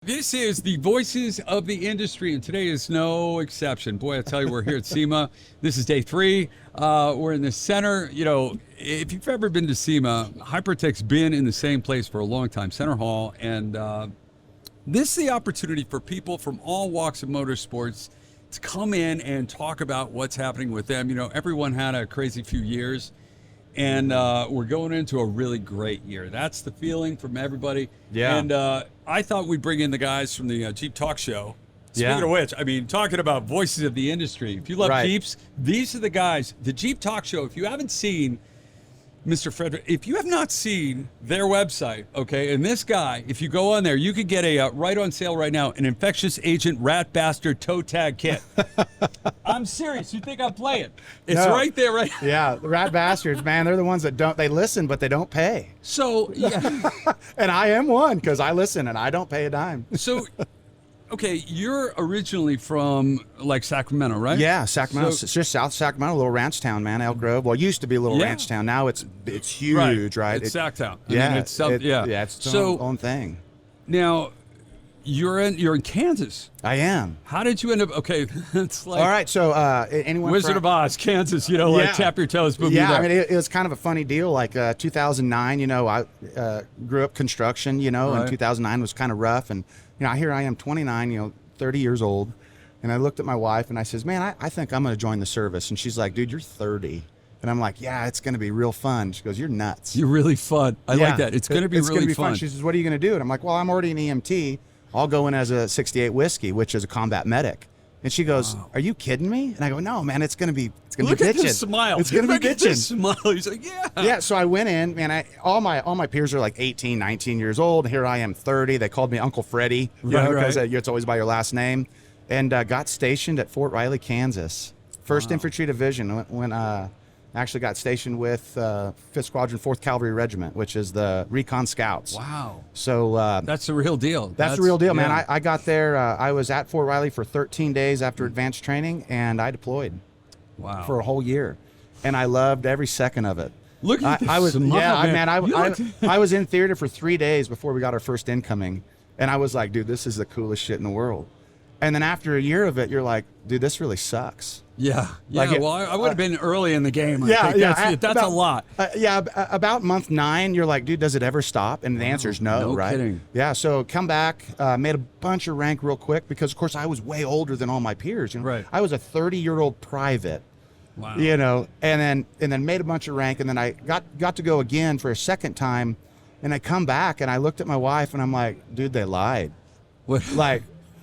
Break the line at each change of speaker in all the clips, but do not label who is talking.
This is the Voices of the Industry, and today is no exception. Boy, I tell you, we're here at SEMA. This is day 3. We're in the center. You know, if you've ever been to SEMA, Hypertech's been in the same place for a long time, Center Hall, and this is the opportunity for people from all walks of motorsports to come in and talk about what's happening with them. You know, everyone had a crazy few years, and we're going into a really great year. That's the feeling from everybody.
Yeah.
And I thought we'd bring in the guys from the Jeep Talk Show. Speaking of which, I mean, talking about voices of the industry. If you love Jeeps, these are the guys. The Jeep Talk Show, if you haven't seen Mr. Fredricks, if you have not seen their website, okay, and this guy, if you go on there, you could get a right on sale right now, an infectious agent rat bastard toe tag kit. I'm serious. You think I'm playing? It's right there, right?
Yeah, the rat bastards, man. They're the ones that they listen, but they don't pay.
So, yeah.
And I am one because I listen and I don't pay a dime.
So, okay, you're originally from like Sacramento, right?
Yeah, Sacramento. It's just south of Sacramento, a little ranch town, man. Elk Grove. Well, it used to be a little ranch town. Now it's huge, right?
It's Sacktown.
Yeah,
it's
its own thing.
Now, you're in Kansas.
I am.
How did you end up? Okay, it's like
all right. So anyone
Wizard of Oz, Kansas. You know, like tap your toes, boom.
Yeah, I mean, it was kind of a funny deal. Like 2009, you know, I grew up construction. You know, and 2009 was kind of rough. And you know, here I am, 29. You know, 30 years old. And I looked at my wife and I says, "Man, I think I'm going to join the service." And she's like, "Dude, you're 30." And I'm like, "Yeah, it's going to be real fun." She goes, "You're nuts."
You're really fun. I like that. It's going to be really fun.
She says, "What are you going to do?" And I'm like, "Well, I'm already an EMT. I'll go in as a 68 whiskey, which is a combat medic." And she goes, "Are you kidding me?" And I go, "No, man, it's gonna be bitching."
Look at this smile.
It's gonna be
Look at
bitching.
this smile. He's like, "Yeah."
Yeah. So I went in, man. All my peers are like 18, 19 years old. Here I am, 30. They called me Uncle Freddie, because it's always by your last name. And got stationed at Fort Riley, Kansas, 1st Infantry Division. When actually got stationed with 5th Squadron, 4th Cavalry Regiment, which is the Recon Scouts.
Wow.
So
that's the real deal.
That's the real deal, man. I got there. I was at Fort Riley for 13 days after advanced training, and I deployed.
Wow.
For a whole year, and I loved every second of it.
Look at this.
I was
smile,
man. I was in theater for 3 days before we got our first incoming, and I was like, dude, this is the coolest shit in the world. And then after a year of it, you're like, dude, this really sucks.
Yeah.
Like
well, I would have been early in the game. I think that's a lot.
About month 9, you're like, dude, does it ever stop? And the answer is no, right?
No kidding.
Yeah, so come back, made a bunch of rank real quick because, of course, I was way older than all my peers. You know?
Right.
I was a 30-year-old private.
Wow.
You know, and then made a bunch of rank, and then I got to go again for a second time, and I come back, and I looked at my wife, and I'm like, dude, they lied.
What?
Like,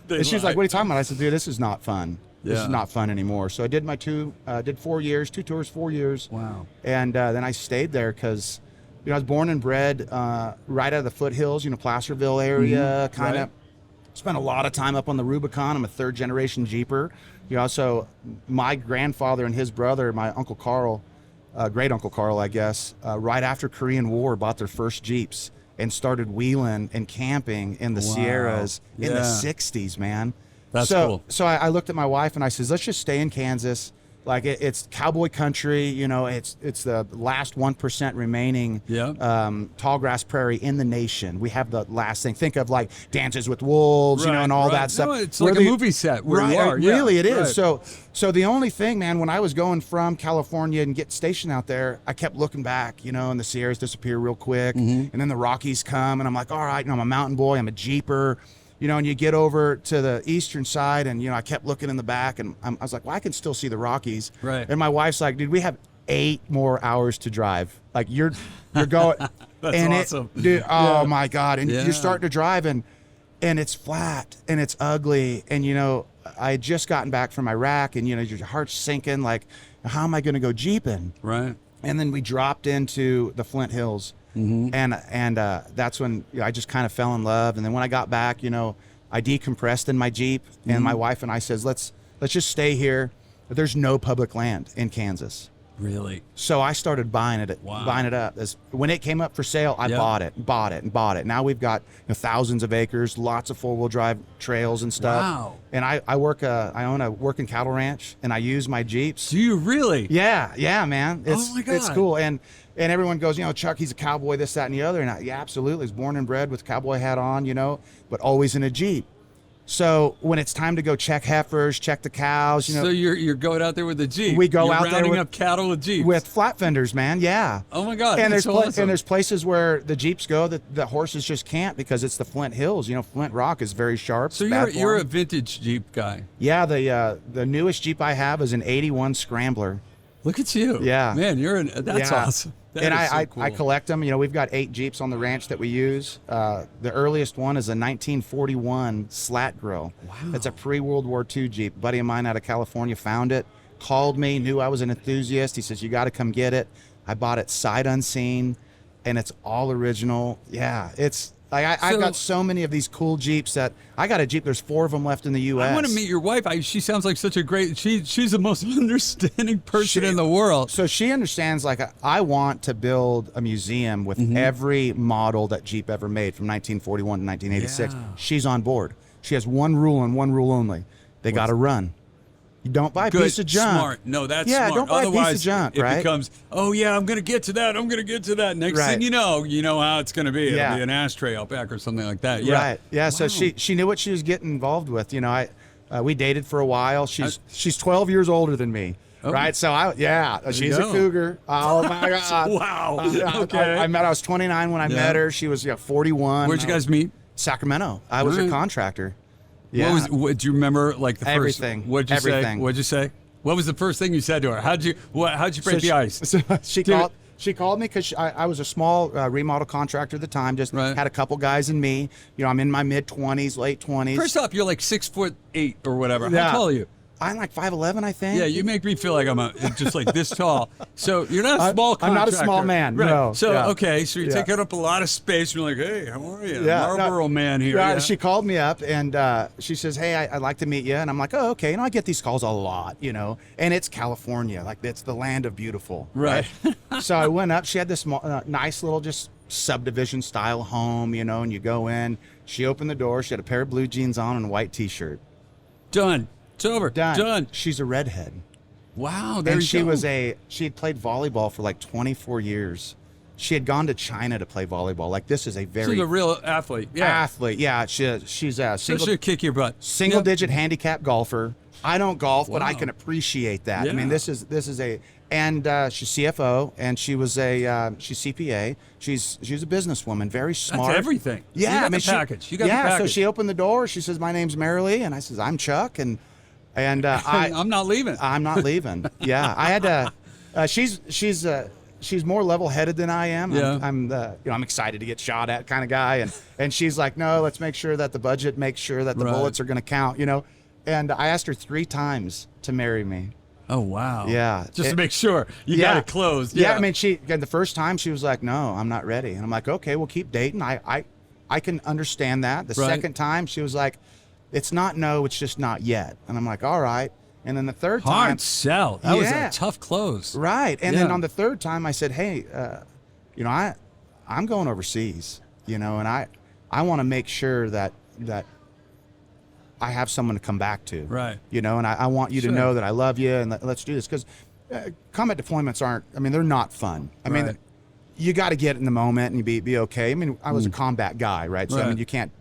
and she's like, what are you talking about? I said, dude, this is not fun. This
Yeah.
is not fun anymore. So I did my did 4 years, 2 tours, 4 years.
Wow.
And then I stayed there because, you know, I was born and bred right out of the foothills, you know, Placerville area, kind of. Spent a lot of time up on the Rubicon. I'm a 3rd-generation Jeeper. You know, so my grandfather and his brother, my Uncle Carl, great Uncle Carl, I guess, right after Korean War, bought their first Jeeps and started wheeling and camping in the Sierras in the 60s, man.
That's cool.
So I looked at my wife and I said, let's just stay in Kansas. Like it's cowboy country, you know, it's the last 1% remaining tall grass prairie in the nation. We have the last thing. Think of like Dances with Wolves, you know, and all that stuff.
No, it's like a movie set where you are.
Really, it is. So the only thing, man, when I was going from California and get stationed out there, I kept looking back, you know, and the Sierras disappear real quick, and then the Rockies come, and I'm like, all right, you know, I'm a mountain boy, I'm a Jeeper. You know, and you get over to the eastern side, and, you know, I kept looking in the back, and I was like, well, I can still see the Rockies.
Right.
And my wife's like, dude, we have 8 more hours to drive. Like, you're going.
That's
and
awesome.
Dude, oh, my God. And you're starting to drive, and it's flat, and it's ugly. And, you know, I had just gotten back from Iraq, and, you know, your heart's sinking. Like, how am I going to go Jeeping?
Right.
And then we dropped into the Flint Hills. And that's when, you know, I just kind of fell in love. And then when I got back, you know, I decompressed in my Jeep, and my wife and I says, let's just stay here. There's no public land in Kansas.
Really?
So I started buying it up. When it came up for sale, I bought it. Now we've got, you know, thousands of acres, lots of 4-wheel drive trails and stuff.
Wow.
And I own a working cattle ranch, and I use my Jeeps.
Do you really?
Yeah, man.
Oh my God.
It's cool. And And everyone goes, Chuck, he's a cowboy, this, that, and the other. And yeah, absolutely. He's born and bred with a cowboy hat on, but always in a Jeep. So when it's time to go check heifers, check the cows,
So you're going out there with the Jeep.
We go
you're
out there
rounding
with,
up cattle with Jeeps.
with flat fenders, man. Yeah.
Oh my God.
And
that's so awesome.
and there's places where the Jeeps go that the horses just can't because it's the Flint Hills. Flint Rock is very sharp.
So you're a vintage Jeep guy.
Yeah. The newest Jeep I have is an '81 Scrambler.
Look at you.
Yeah.
Man, that's awesome. That
And
is so
I
cool.
collect them. We've got 8 Jeeps on the ranch that we use. The earliest one is a 1941 slat grill.
Wow.
It's a pre-World War II Jeep. A buddy of mine out of California found it, called me, knew I was an enthusiast. He says, you got to come get it. I bought it sight unseen, and it's all original. Yeah, it's... I've got so many of these cool Jeeps that I got a Jeep. There's 4 of them left in the U.S.
I want to meet your wife. She sounds like such a great. She's the most understanding person in the world.
So she understands. I want to build a museum with every model that Jeep ever made from 1941 to 1986.
Yeah.
She's on board. She has one rule and one rule only: they got to run. You don't buy a
Good,
piece of junk.
Smart. No, that's
yeah,
smart.
don't buy
Otherwise,
a piece of junk,
it
right?
becomes, oh yeah, I'm gonna get to that. I'm gonna get to that. Next
Right.
thing you know how it's gonna be.
Yeah.
It'll be an ashtray out back or something like that. Yeah.
Right. Yeah. So
Wow.
she knew what she was getting involved with. We dated for a while. She's 12 years older than me.
Oh.
Right. So she's a
go.
cougar. Oh my God.
Wow. Okay.
I was 29 when I met her. She was 41.
Where'd you guys meet?
Sacramento. I was her contractor. Yeah.
What do you remember? Like the first
Everything.
What'd you
Everything.
say? What'd you say? What was the first thing you said to her? How'd you break the ice?
So she called me because I was a small remodel contractor at the time. Just
Right.
had a couple guys and me. I'm in my mid 20s, late 20s.
First off, you're like 6'8" or whatever.
Yeah.
How tall are you?
I'm like 5'11", I think.
Yeah, you make me feel like I'm just like this tall. So you're not a small
I'm not a
contractor.
small man,
Right.
no.
So,
Yeah.
okay, so you're
Yeah.
taking up a lot of space. You're like, hey, how are you?
Yeah,
Marlboro man here.
Yeah,
Yeah.
she called me up and she says, hey, I'd like to meet you. And I'm like, oh, okay. I get these calls a lot, and it's California. Like, it's the land of beautiful.
Right.
So I went up. She had this nice little just subdivision style home, and you go in. She opened the door. She had a pair of blue jeans on and a white T-shirt.
Done. It's over.
Done. She's a redhead.
Wow. There
And
you go.
she had played volleyball for like 24 years. She had gone to China to play volleyball. Like, this is a very
She's a real athlete. Yeah.
athlete. Yeah, she's a
So she'll kick your butt.
single digit handicap golfer. I don't golf, but I
Wow.
can appreciate that. I mean,
Yeah.
this is and she's CFO and she's CPA. She's a businesswoman, very smart.
That's everything.
Yeah,
You got
I mean,
the package. You got the
yeah. So
package.
she opened the door. She says, "My name's Marilee," and I says, "I'm Chuck," and
I'm not leaving.
I'm not leaving. Yeah, I had to. She's more level-headed than I am.
Yeah.
I'm excited to get shot at kind of guy, and she's like, no, let's make sure that the budget makes sure that the
Right.
bullets are going to count. And I asked her 3 times to marry me.
Oh, wow.
Yeah.
Just to make sure you got it closed.
Yeah. I mean, the first time she was like, no, I'm not ready, and I'm like, okay, we'll keep dating. I can understand that. The
Right.
second time she was like, it's not no, it's just not yet, and I'm like, all right. And then the third time,
Hard sell. That was
Yeah.
a tough close.
right? And then
Yeah.
on the third time, I said, hey, I'm going overseas, and I want to make sure that I have someone to come back to,
Right.
And I want you to
Sure.
know that I love you and let's do this because combat deployments they're not fun. I mean,
Right.
you got to get in the moment and be okay. I mean, I was a combat guy, right? So I
Right.
mean, you can't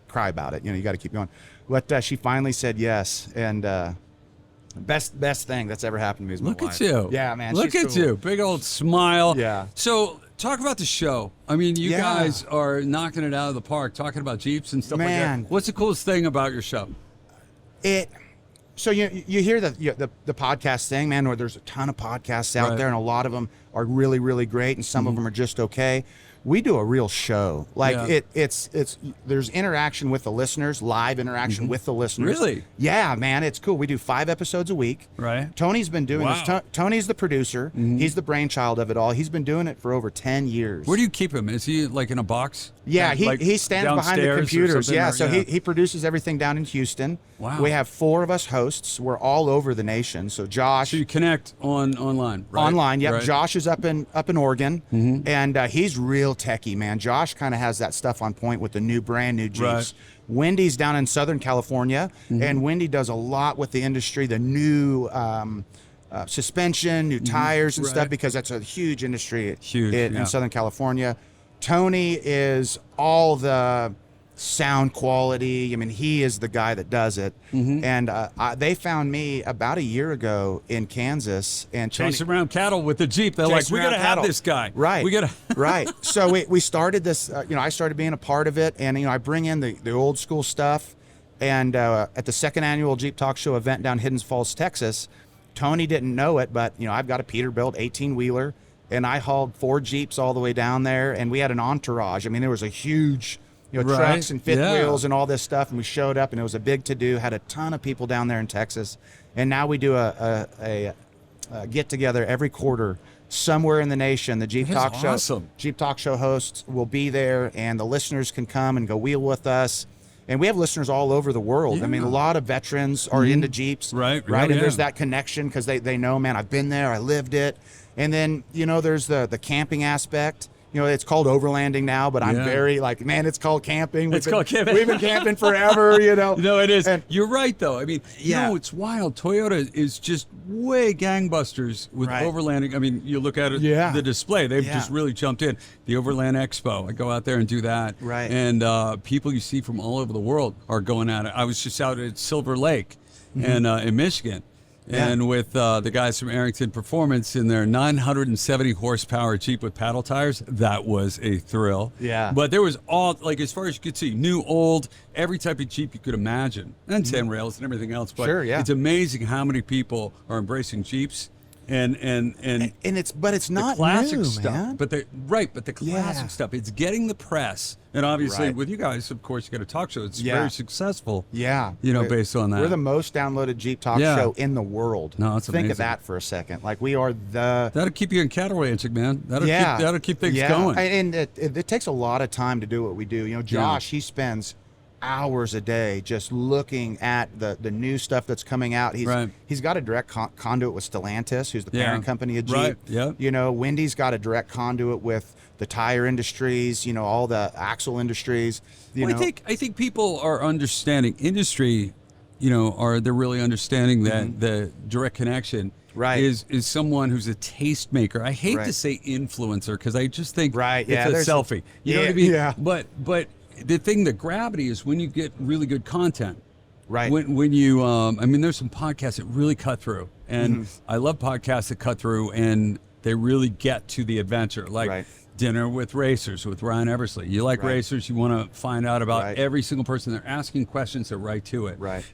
cry about it. You got to keep going. But she finally said yes, and best thing that's ever happened to me is my
Look
wife.
at you.
Yeah, man.
Look
she's
at
cool.
you. Big old smile.
Yeah.
So talk about the show. I mean, you
Yeah.
guys are knocking it out of the park, talking about Jeeps and stuff like
Man.
that. What's the coolest thing about your show?
So you hear the podcast thing, man, where there's a ton of podcasts out
Right.
there, and a lot of them are really, really great, and some of them are just okay. We do a real show. Like
Yeah.
it's there's interaction with the listeners, live interaction with the listeners.
Really?
Yeah, man, it's cool. We do 5 episodes a week.
Right.
Tony's been doing
Wow.
this. Tony's the producer. He's the brainchild of it all. He's been doing it for over 10 years.
Where do you keep him? Is he like in a box?
Yeah,
Like
he stands behind the
downstairs or
computers.
something,
Yeah,
or-
so he produces everything down in Houston.
Wow.
We have 4 of us hosts. We're all over the nation. So Josh
So you connect online, right?
online. Yep.
Right.
Josh is up in Oregon, and he's real techie, man. Josh kind of has that stuff on point with the brand new Jeeps.
Right.
Wendy's down in Southern California, and Wendy does a lot with the industry. The new suspension, new tires and
Right.
stuff, because that's a huge industry
Huge,
in Southern California. Tony is all the sound quality. I mean, he is the guy that does it. And they found me about a year ago in Kansas, and
Chasing around cattle with the Jeep. They're like,
Chasing
we got to
around
have
cattle.
this guy.
Right.
We got to.
Right. So we started this, I started being a part of it, and, I bring in the old school stuff. And at the second annual Jeep Talk Show event down Hidden Falls, Texas, Tony didn't know it, but, I've got a Peterbilt 18-wheeler, and I hauled 4 Jeeps all the way down there, and we had an entourage. I mean, there was a huge,
Right.
trucks and fifth
Yeah.
wheels and all this stuff, and we showed up, and it was a big to-do, had a ton of people down there in Texas. And now we do a get-together every quarter somewhere in the nation. The Jeep
That is
Talk
awesome.
Show, Jeep Talk Show hosts will be there, and the listeners can come and go wheel with us. And we have listeners all over the world. I mean, a lot of veterans are into Jeeps.
Right.
Right.
Yeah,
And there's
yeah.
that connection because they know, man, I've been there, I lived it. And then, there's the camping aspect. It's called overlanding now, but I'm
Yeah.
very like, man, it's called camping.
It's called camping.
We've been camping forever,
No, it is.
And-
You're right, though. I mean,
Yeah.
it's wild. Toyota is just way gangbusters with
Right.
overlanding. I mean, you look at it,
Yeah.
the display, they've
Yeah.
just really jumped in. The Overland Expo, I go out there and do that.
Right.
And people you see from all over the world are going at it. I was just out at Silver Lake
Mm-hmm.
and in Michigan.
Yeah.
And with the guys from Arrington Performance in their 970 horsepower Jeep with paddle tires, that was a thrill.
Yeah.
But there was all, like, as far as you could see, new, old, every type of Jeep you could imagine, and 10 rails and everything else. But
Sure, yeah.
it's amazing how many people are embracing Jeeps and
it's not
the classic
new,
stuff.
man.
But the classic
Yeah.
stuff, it's getting the press. And obviously
Right.
with you guys, of course, you got a talk show. It's
Yeah.
very successful.
Yeah.
Based on that.
We're the most downloaded Jeep Talk
Yeah.
show in the world.
No, it's
Think
amazing.
of that for a second. Like, we are the...
That'll keep you in cattle ranching, man. That'll keep things
Yeah.
going.
And it takes a lot of time to do what we do. Josh, he spends hours a day just looking at the new stuff that's coming out. He's got a direct conduit with Stellantis, who's the parent company of Jeep.
Right. Yeah.
Wendy's got a direct conduit with the tire industries, all the axle industries.
I think people are understanding industry, they're really understanding that the direct connection
Right.
is someone who's a tastemaker. I hate to
Right.
say influencer because I just think
Right, yeah,
it's a
there's
selfie. You know what I mean?
Yeah.
But the thing, the gravity is when you get really good content.
Right.
When you, there's some podcasts that really cut through, and I love podcasts that cut through and they really get to the adventure, like
Right.
Dinner with Racers with Ryan Eversley. You like
Right.
racers, you want to find out about
Right.
every single person. They're asking questions, they're right to it.
Right.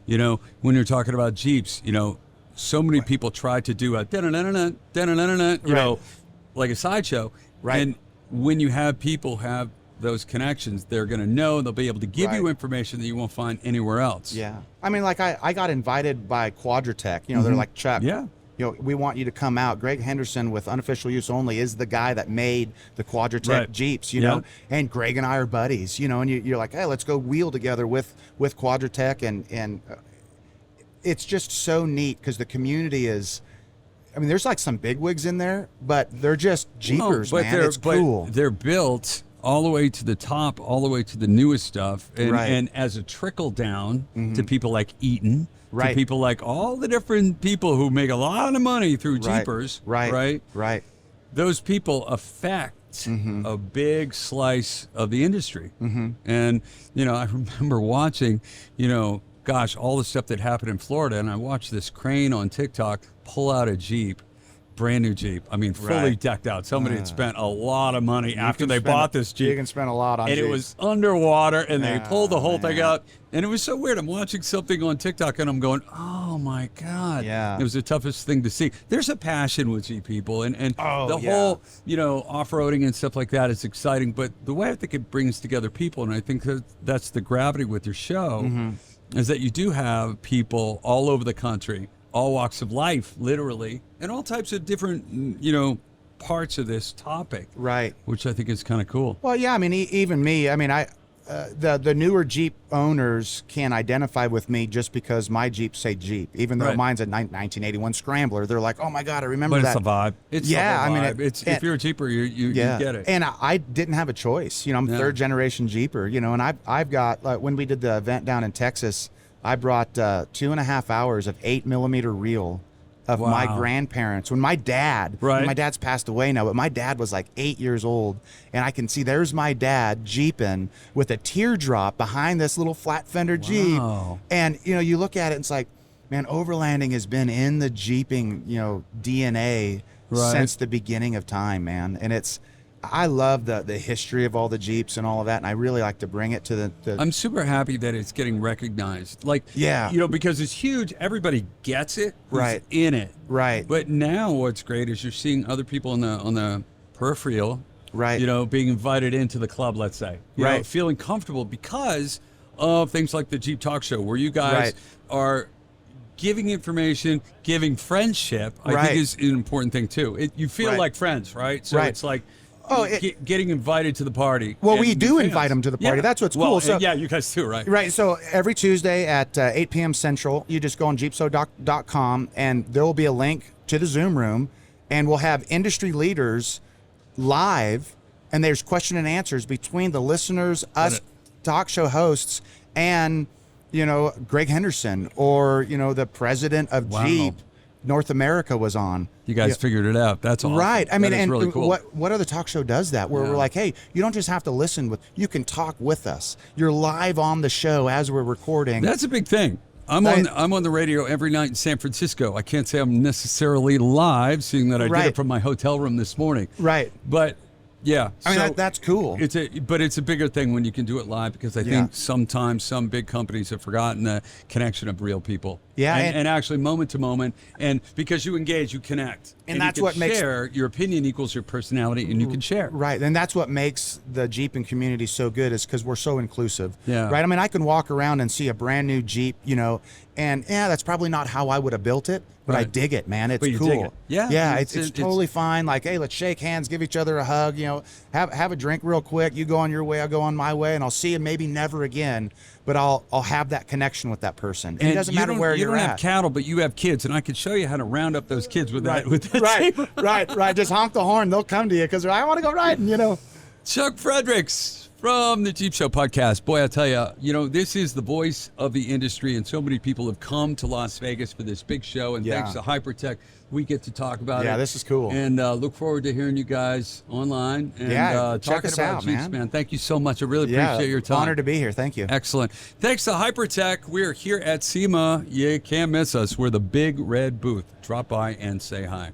When you're talking about Jeeps, so many people try to do a like a sideshow.
Right.
And when you have people have those connections, they're going to know, they'll be able to give you
Right.
information that you won't find anywhere else.
Yeah. I mean, like, I got invited by Quadratech. They're like, Chuck,
Yeah.
we want you to come out. Greg Henderson with Unofficial Use Only is the guy that made the Quadratech
Right.
Jeeps,
Yeah.
and Greg and I are buddies, and you're like, hey, let's go wheel together with Quadratech. And it's just so neat because the community is, there's like some bigwigs in there, but they're just Jeepers,
but
man. It's cool.
They're built all the way to the top, all the way to the newest stuff. And,
Right.
and as a trickle down to people like Eaton, to
Right.
people like all the different people who make a lot of money through
Right.
Jeepers,
Right.
those people affect a big slice of the industry. And, I remember watching, all the stuff that happened in Florida, and I watched this crane on TikTok pull out a Jeep, brand new Jeep. Fully
Right.
decked out. Somebody had spent a lot of money after
can
they
spend
bought this
You
Jeep.
can spend a lot on
And
Jeeps.
it was underwater, and they pulled the whole thing
man.
out. And it was so weird. I'm watching something on TikTok, and I'm going, oh, my God.
Yeah.
It was the toughest thing to see. There's a passion with Jeep people, and
Oh,
the
yeah.
whole, off-roading and stuff like that is exciting. But the way I think it brings together people, and I think that's the gravity with your show, is that you do have people all over the country, all walks of life, literally, and all types of different, parts of this topic.
Right.
Which I think is kind of cool.
Well, yeah, even me, the newer Jeep owners can identify with me just because my Jeeps say Jeep, even though
Right.
mine's a 1981 Scrambler. They're like, oh my God, I remember
But
that.
it's the vibe. It's
Yeah,
the whole
I mean,
vibe. It's if
and-
you're a Jeeper, you get it.
And I didn't have a choice. I'm
Yeah.
third generation Jeeper, and I've got, like, when we did the event down in Texas, I brought 2.5 hours of 8mm reel of my grandparents. When my dad's passed away now, but my dad was like 8 years old, and I can see there's my dad Jeeping with a teardrop behind this little flat fender Jeep. And, you know, you look at it and it's like, man, overlanding has been in the Jeeping, you know, DNA since the beginning of time, man. And I love the history of all the Jeeps and all of that, and I really like to bring it to the
I'm super happy that it's getting recognized. Like, you know, because it's huge. Everybody gets it. Who's in it.
Right.
But now what's great is you're seeing other people on the peripheral,
right,
you know, being invited into the club, let's say, you know, feeling comfortable because of things like the Jeep Talk Show, where you guys are giving information, giving friendship. I think is an important thing too. You feel like friends, right? So it's like getting invited to the party.
Well, we do invite them to the party. That's what's cool. So
yeah, you guys too, right?
Right. So every Tuesday at 8 p.m. Central, you just go on jeepso.com, and there will be a link to the Zoom room, and we'll have industry leaders live, and there's question and answers between the listeners, us talk show hosts, and, you know, Greg Henderson, or, you know, the president of Jeep North America was on.
You guys figured it out. That's awesome.
Right. I mean, and
really cool.
what other talk show does that? Where we're like, hey, you don't just have to listen you can talk with us. You're live on the show as we're recording.
That's a big thing. I'm on the radio every night in San Francisco. I can't say I'm necessarily live, seeing that I did it from my hotel room this morning.
Right.
But yeah,
I mean, that's cool.
But it's a bigger thing when you can do it live, because I think sometimes some big companies have forgotten the connection of real people.
Yeah,
and actually moment to moment, and because you engage, you connect,
and that's what makes
your opinion equals your personality, and you can share.
Right, and that's what makes the Jeeping community so good, is because we're so inclusive.
Yeah.
Right. I mean, I can walk around and see a brand new Jeep, you know, and that's probably not how I would have built it, but I dig it, man. It's cool.
Dig it. Yeah.
It's totally fine. Like, hey, let's shake hands, give each other a hug, you know, have a drink real quick. You go on your way, I'll go on my way, and I'll see you maybe never again, but I'll have that connection with that person. And it doesn't matter where you're at.
You don't have cattle, but you have kids, and I can show you how to round up those kids with that.
Right. Just honk the horn. They'll come to you because I want to go riding, you know.
Chuck Fredricks from the Jeep Show podcast. Boy, I tell you, you know, this is the voice of the industry, and so many people have come to Las Vegas for this big show, and thanks to Hypertech, we get to talk about it.
Yeah, this is cool.
And look forward to hearing you guys online and
check
talking
us
about
out,
Jeeps, man. Thank you so much. I really appreciate your time.
Honored to be here. Thank you.
Excellent. Thanks to Hypertech. We're here at SEMA. You can't miss us. We're the big red booth. Drop by and say hi.